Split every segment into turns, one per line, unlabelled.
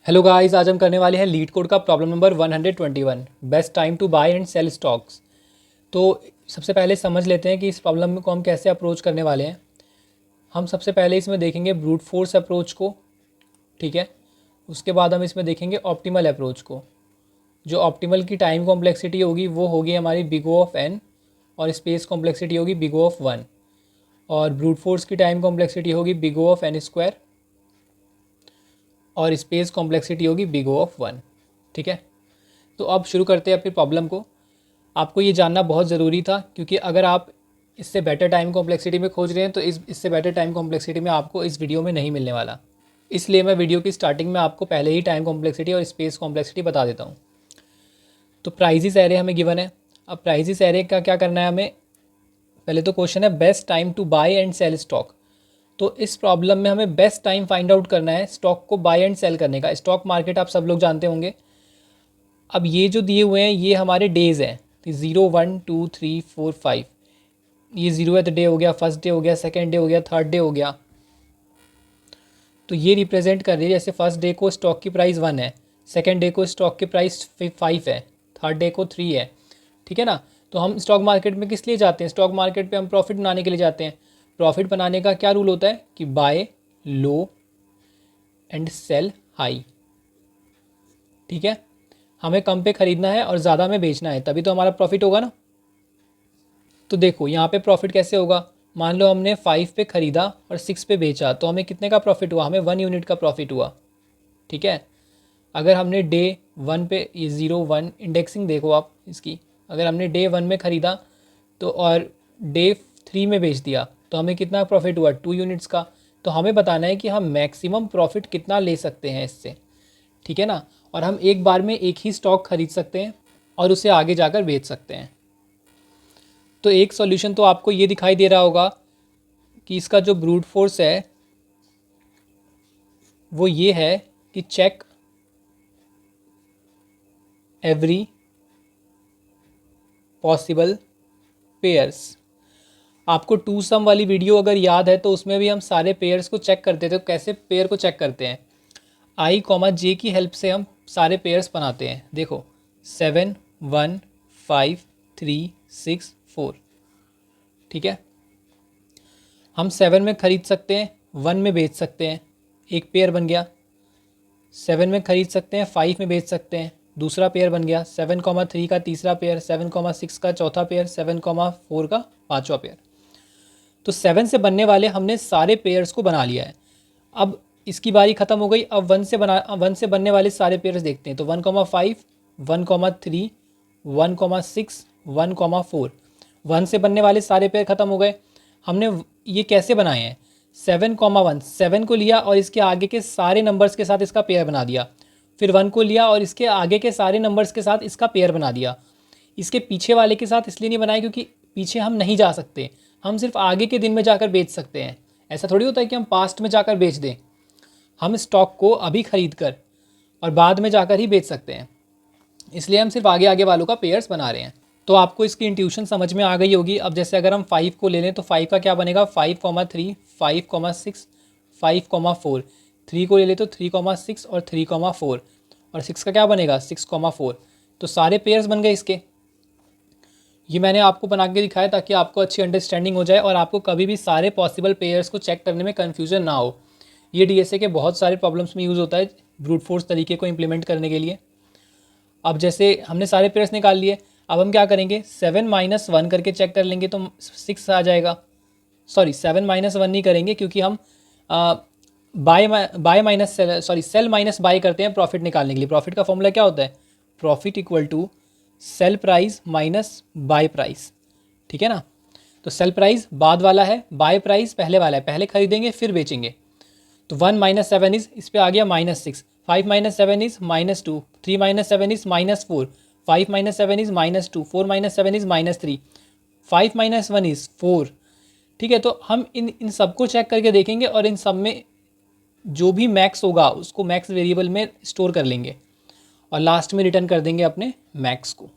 Hello guys, आज हम करने वाले हैं लीड कोड का problem number 121, best time to buy and sell stocks. तो सबसे पहले समझ लेते हैं कि इस प्रॉब्लम को हम कैसे अप्रोच करने वाले हैं। हम सबसे पहले इसमें देखेंगे ब्रूट फोर्स अप्रोच को, ठीक है। उसके बाद हम इसमें देखेंगे ऑप्टिमल अप्रोच को। जो ऑप्टिमल की टाइम कॉम्प्लेक्सिटी होगी वो होगी हमारी बिग O ऑफ n, और स्पेस कॉम्प्लेक्सिटी होगी बिग O ऑफ 1। और ब्रूट फोर्स की टाइम कॉम्प्लेक्सिटी होगी big O of n square, और स्पेस कॉम्प्लेक्सिटी होगी बिग O ऑफ 1, ठीक है। तो अब शुरू करते हैं अपनी प्रॉब्लम को। आपको ये जानना बहुत ज़रूरी था, क्योंकि अगर आप इससे बेटर टाइम कॉम्प्लेक्सिटी में खोज रहे हैं तो इससे बेटर टाइम कॉम्प्लेक्सिटी में आपको इस वीडियो में नहीं मिलने वाला। इसलिए मैं वीडियो की स्टार्टिंग में आपको पहले ही टाइम कॉम्प्लेक्सिटी और स्पेस कॉम्प्लेक्सिटी बता देता हूँ। तो प्राइजेस एरे हमें गिवन है। अब प्राइजेस एरे का क्या करना है हमें। पहले तो क्वेश्चन है best time to buy and sell stock. तो इस प्रॉब्लम में हमें बेस्ट टाइम फाइंड आउट करना है स्टॉक को बाय एंड सेल करने का। स्टॉक मार्केट आप सब लोग जानते होंगे। अब ये जो दिए हुए हैं ये हमारे डेज़ हैं, तो 0 1 2 3 4 5। ये 0th डे हो गया, फर्स्ट डे हो गया, सेकंड डे हो गया, थर्ड डे हो गया। तो ये रिप्रेजेंट कर रही है, जैसे फर्स्ट डे को स्टॉक की प्राइस 1 है, सेकंड डे को स्टॉक की प्राइस 5 है, थर्ड डे को 3 है, ठीक है ना। तो हम स्टॉक मार्केट में किस लिए जाते हैं? स्टॉक मार्केट पे हम प्रॉफिट बनाने के लिए जाते हैं। प्रॉफिट बनाने का क्या रूल होता है कि buy low and sell high, ठीक है। हमें कम पे ख़रीदना है और ज़्यादा में बेचना है, तभी तो हमारा प्रॉफिट होगा ना। तो देखो यहाँ पे प्रॉफिट कैसे होगा। मान लो हमने 5 पे ख़रीदा और 6 पे बेचा, तो हमें कितने का प्रॉफिट हुआ? हमें 1 यूनिट का प्रॉफिट हुआ, ठीक है। अगर हमने डे 1 पे, ये 0 1 इंडेक्सिंग देखो आप इसकी, अगर हमने डे 1 में ख़रीदा तो और डे 3 में बेच दिया तो हमें कितना प्रॉफिट हुआ? 2 यूनिट्स का। तो हमें बताना है कि हम मैक्सिमम प्रॉफिट कितना ले सकते हैं इससे, ठीक है ना। और हम एक बार में एक ही स्टॉक खरीद सकते हैं और उसे आगे जाकर बेच सकते हैं। तो एक सॉल्यूशन तो आपको ये दिखाई दे रहा होगा कि इसका जो ब्रूट फोर्स है वो ये है कि चेक एवरी पॉसिबल पेयर्स। आपको टू सम वाली वीडियो अगर याद है तो उसमें भी हम सारे पेयर्स को चेक करते थे। तो कैसे पेयर को चेक करते हैं? आई कॉमा जे की हेल्प से हम सारे पेयर्स बनाते हैं। देखो 7 1 5 3 6 4, ठीक है। हम 7 में ख़रीद सकते हैं, 1 में बेच सकते हैं, एक पेयर बन गया। 7 में ख़रीद सकते हैं, 5 में बेच सकते हैं, दूसरा पेयर बन गया। 7,3 का तीसरा पेयर, 7,6 का चौथा पेयर, 7,4 का पांचवा पेयर। तो 7 से बनने वाले हमने सारे पेयर्स को बना लिया है। अब इसकी बारी ख़त्म हो गई। अब 1 से बनने वाले सारे पेयर्स देखते हैं। तो 1,5 1,3 1,6 1,4, 1 से बनने वाले सारे पेयर ख़त्म हो गए। हमने ये कैसे बनाए हैं? 7,1, 7 को लिया और इसके आगे के सारे नंबर्स के साथ इसका पेयर बना दिया। फिर 1 को लिया और इसके आगे के सारे नंबर्स के साथ इसका पेयर बना दिया। इसके पीछे वाले के साथ इसलिए नहीं बनाए क्योंकि पीछे हम नहीं जा सकते, हम सिर्फ आगे के दिन में जाकर बेच सकते हैं। ऐसा थोड़ी होता है कि हम पास्ट में जाकर बेच दें। हम स्टॉक को अभी ख़रीद कर और बाद में जाकर ही बेच सकते हैं, इसलिए हम सिर्फ आगे आगे वालों का पेयर्स बना रहे हैं। तो आपको इसकी इंट्यूशन समझ में आ गई होगी। अब जैसे अगर हम 5 को ले लें तो 5 का क्या बनेगा? 5,3 5,6 5,4। 3 को ले लें तो 3,6 और 3,4, और 6 का क्या बनेगा? 6,4। तो सारे पेयर्स बन गए इसके। ये मैंने आपको बना के दिखाया ताकि आपको अच्छी अंडरस्टैंडिंग हो जाए और आपको कभी भी सारे पॉसिबल पेयर्स को चेक करने में कन्फ्यूजन ना हो। ये डीएसए के बहुत सारे प्रॉब्लम्स में यूज़ होता है ब्रूट फोर्स तरीके को इम्प्लीमेंट करने के लिए। अब जैसे हमने सारे पेयर्स निकाल लिए, अब हम क्या करेंगे? 7 - 1 करके चेक कर लेंगे तो 6 आ जाएगा। सॉरी, 7 - 1 नहीं करेंगे क्योंकि हम सेल माइनस बाय करते हैं प्रॉफिट निकालने के लिए। प्रॉफिट का फॉर्मूला क्या होता है? Profit equal to sell price minus buy price, ठीक है ना। तो सेल प्राइस बाद वाला है, बाय प्राइस पहले वाला है, पहले खरीदेंगे फिर बेचेंगे। तो 1 - 7 इज, इस पे आ गया -6, 5 - 7 is -2, 3 - 7 is -4, 5 - 7 is -2, 4 - 7 is -3, 5 - 1 is 4, ठीक है। तो हम इन सबको चेक करके देखेंगे और इन सब में जो भी मैक्स होगा उसको मैक्स वेरिएबल में स्टोर कर लेंगे और लास्ट में रिटर्न कर देंगे अपने मैक्स को,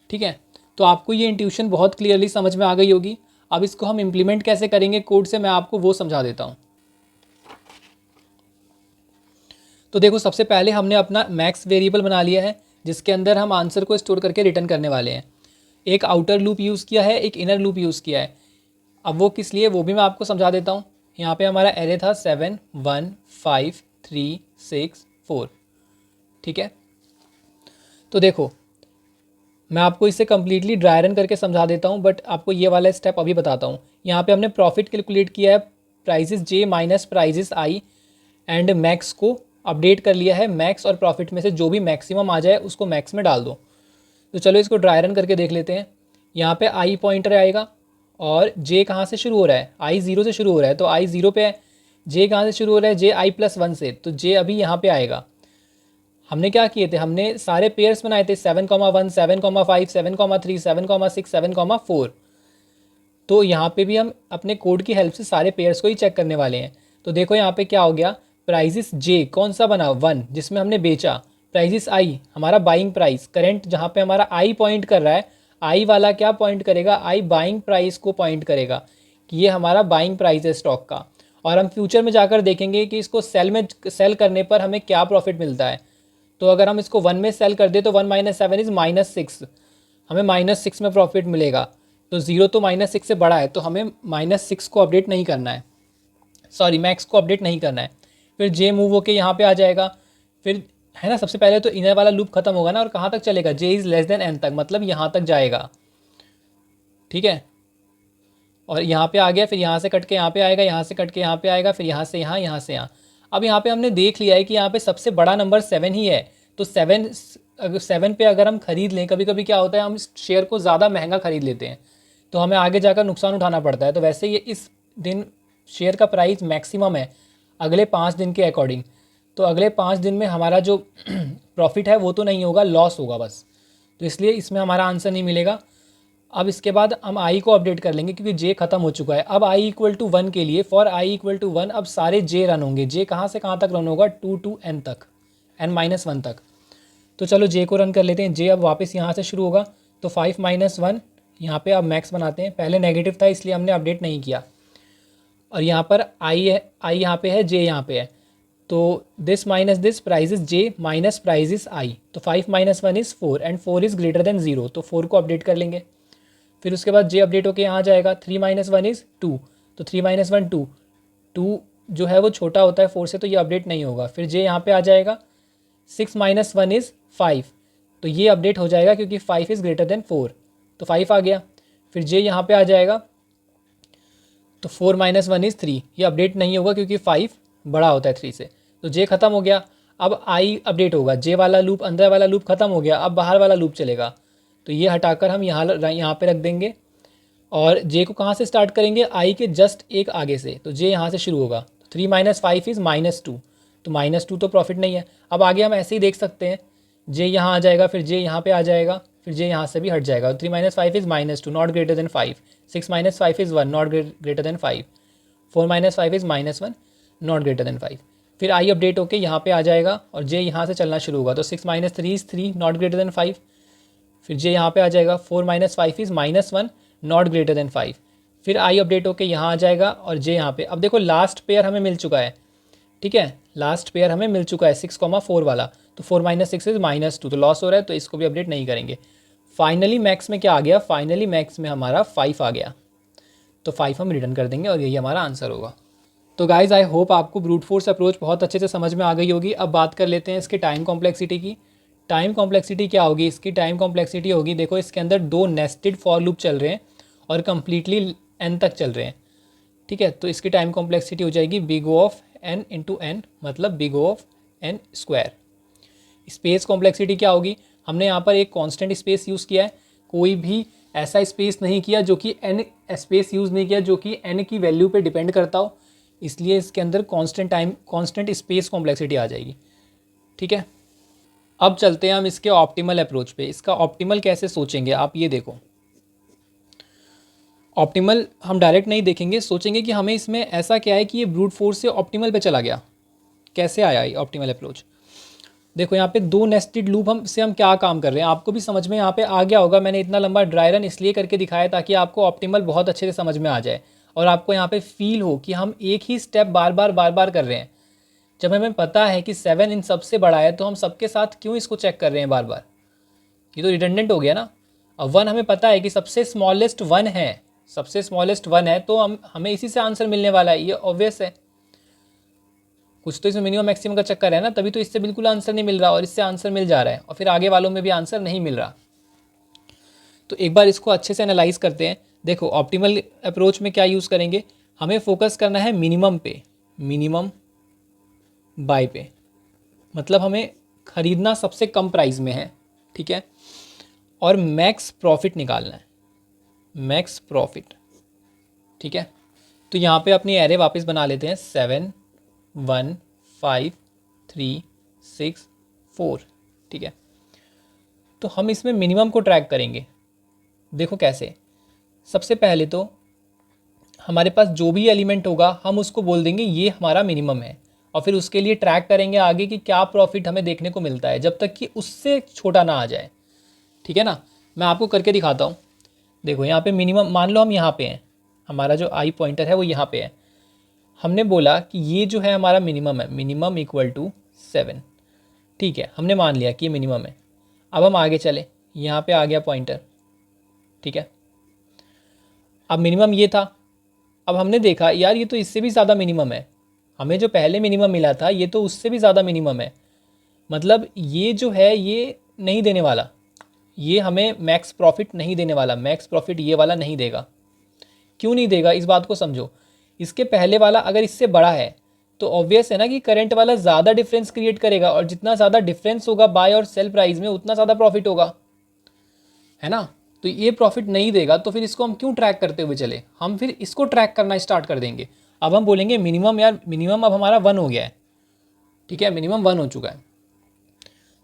ठीक है। तो आपको ये इंट्यूशन बहुत क्लियरली समझ में आ गई होगी। अब इसको हम इम्प्लीमेंट कैसे करेंगे कोड से, मैं आपको वो समझा देता हूँ। तो देखो सबसे पहले हमने अपना मैक्स वेरिएबल बना लिया है जिसके अंदर हम आंसर को स्टोर करके रिटर्न करने वाले हैं। एक आउटर लूप यूज़ किया है, एक इनर लूप यूज़ किया है। अब वो किस लिए वो भी मैं आपको समझा देता हूँ। यहाँ पे हमारा एरे था 7 1 5 3 6 4, ठीक है। तो देखो मैं आपको इसे कम्प्लीटली ड्राई रन करके समझा देता हूँ, बट आपको ये वाला स्टेप अभी बताता हूँ। यहाँ पे हमने प्रॉफिट कैलकुलेट किया है prices J minus prices I, and max को अपडेट कर लिया है। मैक्स और प्रॉफिट में से जो भी मैक्सिमम आ जाए उसको मैक्स में डाल दो। तो चलो इसको ड्राई रन करके देख लेते हैं। यहाँ पे आई पॉइंटर आएगा और जे कहाँ से शुरू हो रहा है, आई ज़ीरो से शुरू हो रहा है, तो आई ज़ीरो पे है। जे कहाँ से शुरू हो रहा है, जे आई प्लस 1 से, तो जे अभी यहाँ पे आएगा। हमने क्या किए थे, हमने सारे पेयर्स बनाए थे 7,1 7,5 7,3 7,6 7,4। तो यहाँ पे भी हम अपने कोड की हेल्प से सारे पेयर्स को ही चेक करने वाले हैं। तो देखो यहाँ पे क्या हो गया, प्राइजेस जे कौन सा बना 1 जिसमें हमने बेचा, प्राइजेस आई हमारा बाइंग प्राइस करंट जहाँ पे हमारा आई पॉइंट कर रहा है, आई वाला क्या पॉइंट करेगा, आई बाइंग प्राइस को पॉइंट करेगा कि ये हमारा बाइंग प्राइस है स्टॉक का। और हम फ्यूचर में जाकर देखेंगे कि इसको सेल करने पर हमें क्या प्रॉफिट मिलता है। तो अगर हम इसको 1 में सेल कर दे तो 1 माइनस 7 इज़ -6, हमें -6 में प्रॉफिट मिलेगा। तो 0 तो -6 से बड़ा है, तो हमें -6 को अपडेट नहीं करना है, सॉरी मैक्स को अपडेट नहीं करना है। फिर जे मूव होके यहाँ पे आ जाएगा, फिर है ना, सबसे पहले तो इनर वाला लूप खत्म होगा ना, और कहाँ तक चलेगा, जे इज़ लेस देन एन तक, मतलब यहाँ तक जाएगा, ठीक है। और यहाँ पे आ गया, फिर यहाँ से कट के यहाँ पे आएगा, यहाँ से कट के यहाँ पे आएगा, फिर यहाँ से यहाँ, यहाँ से यहाँ। अब यहाँ पे हमने देख लिया है कि यहाँ पे सबसे बड़ा नंबर 7 ही है, तो 7 पे अगर हम खरीद लें, कभी कभी क्या होता है हम शेयर को ज़्यादा महंगा खरीद लेते हैं, तो हमें आगे जाकर नुकसान उठाना पड़ता है। तो वैसे ये इस दिन शेयर का प्राइस मैक्सिमम है अगले 5 दिन के अकॉर्डिंग, तो अगले 5 दिन में हमारा जो प्रॉफिट है वो तो नहीं होगा, लॉस होगा बस। तो इसलिए इसमें हमारा आंसर नहीं मिलेगा। अब इसके बाद हम आई को अपडेट कर लेंगे क्योंकि जे खत्म हो चुका है। अब आई इक्वल टू 1 के लिए, फॉर आई इक्वल टू 1 अब सारे जे रन होंगे। जे कहाँ से कहाँ तक रन होगा, 2 to n तक, n-1 तक। तो चलो जे को रन कर लेते हैं। जे अब वापस यहाँ से शुरू होगा, तो 5 - 1 यहाँ पे अब मैक्स बनाते हैं। पहले नेगेटिव था इसलिए हमने अपडेट नहीं किया। और यहाँ पर आई है, आई यहाँ पे है, जे यहाँ पे है, तो this minus this prices J minus prices I, तो 5 - 1 is 4 and 4 is greater than 0, तो 4 को अपडेट कर लेंगे। फिर उसके बाद जे अपडेट होके यहाँ जाएगा, 3 - 1 इज़ 2, तो 3 - 1 2, 2 जो है वो छोटा होता है 4 से, तो ये अपडेट नहीं होगा। फिर जे यहाँ पे आ जाएगा, 6 - 1 इज़ 5, तो ये अपडेट हो जाएगा क्योंकि 5 इज़ ग्रेटर देन 4, तो 5 आ गया। फिर जे यहाँ पे आ जाएगा, तो 4 - 1 इज़ 3, ये अपडेट नहीं होगा क्योंकि 5 बड़ा होता है 3 से, तो जे खत्म हो गया। अब आई अपडेट होगा, जे वाला लूप, अंदर वाला लूप खत्म हो गया, अब बाहर वाला लूप चलेगा, तो ये हटाकर हम यहाँ पे रख देंगे। और जे को कहाँ से स्टार्ट करेंगे, आई के जस्ट एक आगे से, तो जे यहाँ से शुरू होगा। 3 - 5 इज़ -2, तो -2 तो प्रॉफिट नहीं है। अब आगे हम ऐसे ही देख सकते हैं, जे यहाँ आ जाएगा, फिर जे यहाँ पे आ जाएगा, फिर जे यहाँ से भी हट जाएगा। 3 - 5 is -2 not greater than 5, 6 - 5 is 1 not greater than 5, 4 - 5 is -1 not greater than 5। फिर आई अपडेट होके यहाँ पे आ जाएगा और जे यहाँ से चलना शुरू होगा, तो 6 - 3 इज़ 3 नॉट ग्रेटर देन 5। फिर जे यहाँ पे आ जाएगा, 4 - 5 इज़ -1 नॉट ग्रेटर देन 5। फिर आई अपडेट होके यहाँ आ जाएगा और जे यहाँ पे। अब देखो लास्ट पेयर हमें मिल चुका है, ठीक है, लास्ट पेयर हमें मिल चुका है 6,4 वाला, तो 4 - 6 इज़ -2, तो लॉस हो रहा है, तो इसको भी अपडेट नहीं करेंगे। फाइनली मैक्स में क्या आ गया, फाइनली मैक्स में हमारा 5 आ गया, तो 5 हम रिटर्न कर देंगे और यही हमारा आंसर होगा। तो गाइज़ आई होप आपको ब्रूट फोर्स अप्रोच बहुत अच्छे से समझ में आ गई होगी। अब बात कर लेते हैं इसके टाइम कॉम्प्लेक्सिटी की। टाइम कॉम्प्लेक्सिटी क्या होगी, इसकी टाइम कॉम्प्लेक्सिटी होगी, देखो इसके अंदर 2 नेस्टेड फॉर लूप चल रहे हैं और कम्प्लीटली n तक चल रहे हैं, ठीक है। तो इसकी टाइम कॉम्प्लेक्सिटी हो जाएगी big O of n into n, मतलब big O of n square. Space complexity क्या होगी, हमने यहाँ पर एक कांस्टेंट स्पेस यूज़ किया है, कोई भी ऐसा स्पेस नहीं किया जो कि n स्पेस यूज़ नहीं किया जो कि n की वैल्यू पे डिपेंड करता हो, इसलिए इसके अंदर कांस्टेंट स्पेस कॉम्प्लेक्सिटी आ जाएगी, ठीक है। अब चलते हैं हम इसके ऑप्टिमल अप्रोच पे। इसका ऑप्टिमल कैसे सोचेंगे आप, ये देखो। ऑप्टिमल हम डायरेक्ट नहीं देखेंगे, सोचेंगे कि हमें इसमें ऐसा क्या है कि ये ब्रूट फोर्स से ऑप्टिमल पे चला गया, कैसे आया ये ऑप्टिमल अप्रोच। देखो यहाँ पे 2 नेस्टेड लूप हम क्या काम कर रहे हैं, आपको भी समझ में यहाँ पे आ गया होगा। मैंने इतना लंबा ड्राई रन इसलिए करके दिखाया ताकि आपको ऑप्टिमल बहुत अच्छे से समझ में आ जाए और आपको यहाँ पे फील हो कि हम एक ही स्टेप बार बार कर रहे हैं। जब हमें पता है कि 7 इन सबसे बड़ा है तो हम सबके साथ क्यों इसको चेक कर रहे हैं बार बार? ये तो रिडंडेंट हो गया ना। अब 1 हमें पता है कि सबसे स्मॉलेस्ट 1 है, सबसे स्मॉलेस्ट 1 है, तो हमें इसी से आंसर मिलने वाला है, ये ऑब्वियस है। कुछ तो इसमें मिनिमम मैक्सिमम का चक्कर है ना, तभी तो इससे बिल्कुल आंसर नहीं मिल रहा और इससे आंसर मिल जा रहा है, और फिर आगे वालों में भी आंसर नहीं मिल रहा। तो एक बार इसको अच्छे से एनालाइज करते हैं। देखो ऑप्टिमल अप्रोच में क्या यूज़ करेंगे, हमें फोकस करना है मिनिमम पे, मिनिमम बाय पे, मतलब हमें ख़रीदना सबसे कम प्राइस में है, ठीक है, और मैक्स प्रॉफिट निकालना है, मैक्स प्रॉफिट, ठीक है। तो यहाँ पे अपनी एरे वापस बना लेते हैं, 7 1 5 3 6 4, ठीक है। तो हम इसमें मिनिमम को ट्रैक करेंगे। देखो कैसे, सबसे पहले तो हमारे पास जो भी एलिमेंट होगा हम उसको बोल देंगे ये हमारा मिनिमम है, और फिर उसके लिए ट्रैक करेंगे आगे कि क्या प्रॉफिट हमें देखने को मिलता है, जब तक कि उससे छोटा ना आ जाए, ठीक है ना। मैं आपको करके दिखाता हूँ। देखो यहाँ पे मिनिमम, मान लो हम यहाँ पे हैं, हमारा जो आई पॉइंटर है वो यहाँ पे है, हमने बोला कि ये जो है हमारा मिनिमम है, मिनिमम इक्वल टू 7, ठीक है, हमने मान लिया कि ये मिनिमम है। अब हम आगे चले, यहाँ पे आ गया पॉइंटर, ठीक है। अब मिनिमम ये था, अब हमने देखा यार ये तो इससे भी ज़्यादा मिनिमम है, हमें जो पहले मिनिमम मिला था ये तो उससे भी ज़्यादा मिनिमम है, मतलब ये जो है ये नहीं देने वाला, ये हमें मैक्स प्रॉफिट नहीं देने वाला, मैक्स प्रॉफिट ये वाला नहीं देगा। क्यों नहीं देगा, इस बात को समझो। इसके पहले वाला अगर इससे बड़ा है तो ऑब्वियस है ना कि करंट वाला ज़्यादा डिफरेंस क्रिएट करेगा, और जितना ज़्यादा डिफरेंस होगा बाय और सेल प्राइस में उतना ज़्यादा प्रॉफिट होगा, है ना। तो ये प्रॉफिट नहीं देगा, तो फिर इसको हम क्यों ट्रैक करते हुए चले, हम फिर इसको ट्रैक करना स्टार्ट कर देंगे। अब हम बोलेंगे मिनिमम, यार मिनिमम अब हमारा 1 हो गया है, ठीक है, मिनिमम 1 हो चुका है,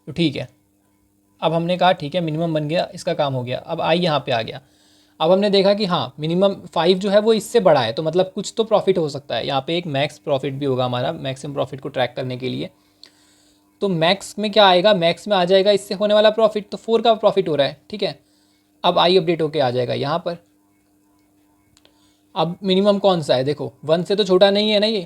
तो ठीक है। अब हमने कहा ठीक है मिनिमम बन गया, इसका काम हो गया। अब आई यहाँ पे आ गया, अब हमने देखा कि हाँ मिनिमम 5 जो है वो इससे बड़ा है, तो मतलब कुछ तो प्रॉफिट हो सकता है, यहाँ पे एक मैक्स प्रॉफिट भी होगा हमारा, मैक्सिमम प्रॉफिट को ट्रैक करने के लिए। तो मैक्स में क्या आएगा, मैक्स में आ जाएगा इससे होने वाला प्रॉफिट, तो 4 का प्रॉफिट हो रहा है, ठीक है। अब आई अपडेट होके आ जाएगा यहाँ पर। अब मिनिमम कौन सा है, देखो 1 से तो छोटा नहीं है ना ये,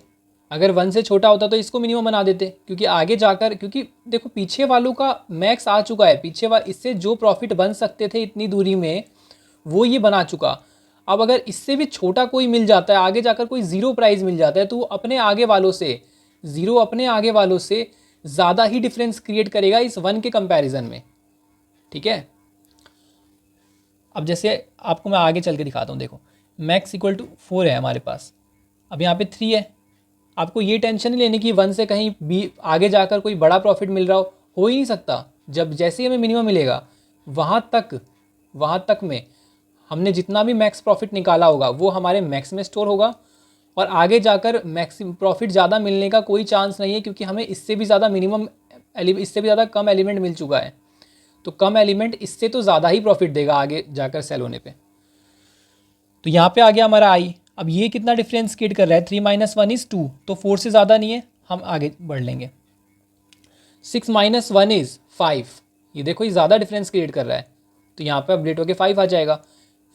अगर 1 से छोटा होता तो इसको मिनिमम बना देते, क्योंकि आगे जाकर, क्योंकि देखो पीछे वालों का मैक्स आ चुका है, पीछे वाले इससे जो प्रॉफिट बन सकते थे इतनी दूरी में वो ये बना चुका। अब अगर इससे भी छोटा कोई मिल जाता है, आगे जाकर कोई ज़ीरो प्राइस मिल जाता है, तो वो अपने आगे वालों से, ज़ीरो अपने आगे वालों से ज़्यादा ही डिफरेंस क्रिएट करेगा इस 1 के कंपैरिजन में, ठीक है। अब जैसे आपको मैं आगे चल के दिखाता हूँ, देखो मैक्स इक्वल टू 4 है हमारे पास, अब यहाँ पे 3 है। आपको ये टेंशन नहीं लेनी कि 1 से कहीं भी आगे जाकर कोई बड़ा प्रॉफिट मिल रहा हो ही नहीं सकता। जब जैसे ही हमें मिनिमम मिलेगा वहाँ तक में हमने जितना भी मैक्स प्रॉफिट निकाला होगा वो हमारे मैक्स में स्टोर होगा, और आगे जाकर मैक्सिमम प्रॉफिट ज़्यादा मिलने का कोई चांस नहीं है, क्योंकि हमें इससे भी ज़्यादा मिनिमम, इससे भी ज़्यादा कम एलिमेंट मिल चुका है। तो कम एलिमेंट इससे तो ज़्यादा ही प्रॉफिट देगा आगे जाकर सेल होने पे। तो यहाँ पे आ गया हमारा आई। अब ये कितना डिफरेंस क्रिएट कर रहा है, 3 - 1 = 2, तो 4 से ज़्यादा नहीं है, हम आगे बढ़ लेंगे। 6 - 1 = 5, ये देखो ये ज़्यादा डिफरेंस क्रिएट कर रहा है, तो यहाँ पे अपडेट होकर 5 आ जाएगा।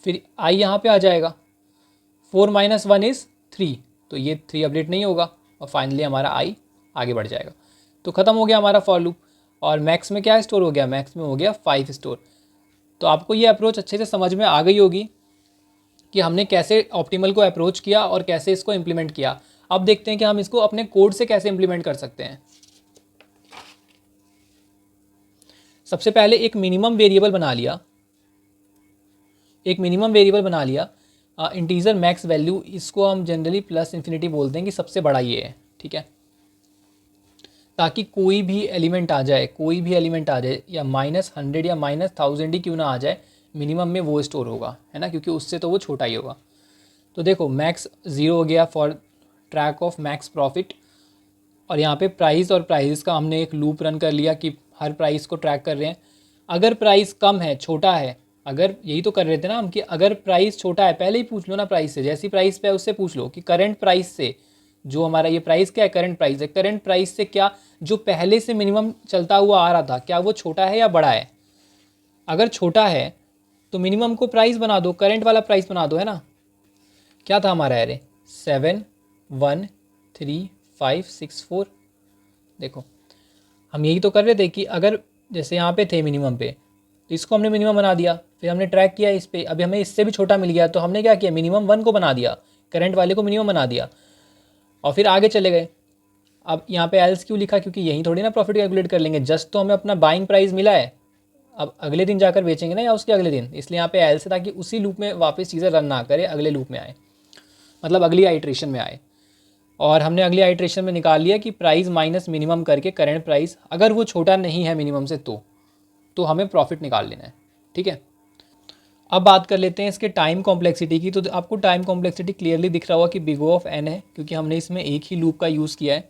फिर आई यहाँ पे आ जाएगा, 4 - 1 = 3, तो ये 3 अपडेट नहीं होगा, और फाइनली हमारा आई आगे बढ़ जाएगा। तो ख़त्म हो गया हमारा फॉर लूप। और मैक्स में क्या स्टोर हो गया, मैक्स में हो गया 5 स्टोर। तो आपको ये अप्रोच अच्छे से समझ में आ गई होगी कि हमने कैसे ऑप्टिमल को अप्रोच किया और कैसे इसको इम्प्लीमेंट किया। अब देखते हैं कि हम इसको अपने कोड से कैसे इम्प्लीमेंट कर सकते हैं। सबसे पहले एक मिनिमम वेरिएबल बना लिया, इंटीजर मैक्स वैल्यू, इसको हम जनरली +∞ बोलते हैं कि सबसे बड़ा ये है, ठीक है, ताकि कोई भी एलिमेंट आ जाए, या -100 या -1000 ही क्यों ना आ जाए, मिनिमम में वो स्टोर होगा, है ना, क्योंकि उससे तो वो छोटा ही होगा। तो देखो मैक्स 0 हो गया for track of max profit, और यहाँ पे प्राइस और प्राइस का हमने एक लूप रन कर लिया कि हर प्राइस को ट्रैक कर रहे हैं। अगर प्राइस कम है, छोटा है, अगर यही तो कर रहे थे ना हम कि अगर प्राइस छोटा है, पहले ही पूछ लो ना प्राइस से, जैसी प्राइस पे है उससे पूछ लो कि करंट प्राइस से, जो हमारा ये प्राइस क्या है, करंट प्राइस है, करंट प्राइस से क्या जो पहले से मिनिमम चलता हुआ आ रहा था क्या वो छोटा है या बड़ा है। अगर छोटा है तो मिनिमम को प्राइस बना दो, करंट वाला प्राइस बना दो, है ना। क्या था हमारा एरे, 7 1 3 5 6 4, देखो हम यही तो कर रहे थे कि अगर जैसे यहाँ पे थे मिनिमम पे, तो इसको हमने मिनिमम बना दिया, फिर हमने ट्रैक किया इस पे, अभी हमें इससे भी छोटा मिल गया तो हमने क्या किया, मिनिमम 1 को बना दिया, करंट वाले को मिनिमम बना दिया और फिर आगे चले गए। अब यहाँ पे एल्स क्यों लिखा, क्योंकि यही थोड़ी ना प्रॉफिट कैलकुलेट कर लेंगे, जस्ट तो हमें अपना बाइंग प्राइस मिला है, अब अगले दिन जाकर बेचेंगे ना या उसके अगले दिन, इसलिए यहाँ पे एल्स है ताकि उसी लूप में वापस चीज़ें रन ना करे, अगले लूप में आए, मतलब अगली आइट्रेशन में आए। और हमने अगली आइट्रेशन में निकाल लिया कि प्राइस माइनस मिनिमम करके करंट प्राइस अगर वो छोटा नहीं है मिनिमम से तो हमें प्रॉफिट निकाल लेना है। ठीक है, अब बात कर लेते हैं इसके टाइम कॉम्प्लेक्सिटी की। तो आपको टाइम कॉम्प्लेक्सिटी क्लियरली दिख रहा होगा कि बिग O ऑफ n है, क्योंकि हमने इसमें एक ही लूप का यूज़ किया है।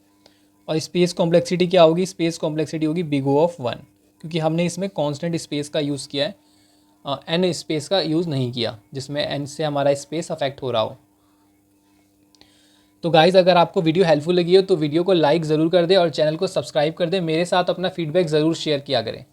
और स्पेस कॉम्प्लेक्सिटी क्या होगी, स्पेस कॉम्प्लेक्सिटी होगी बिग O ऑफ 1, क्योंकि हमने इसमें कांस्टेंट स्पेस का यूज़ किया है, n स्पेस का यूज़ नहीं किया जिसमें n से हमारा स्पेस अफेक्ट हो रहा हो। तो गाइज़ अगर आपको वीडियो हेल्पफुल लगी हो तो वीडियो को लाइक ज़रूर कर दें और चैनल को सब्सक्राइब कर दें। मेरे साथ अपना फीडबैक ज़रूर शेयर किया करें।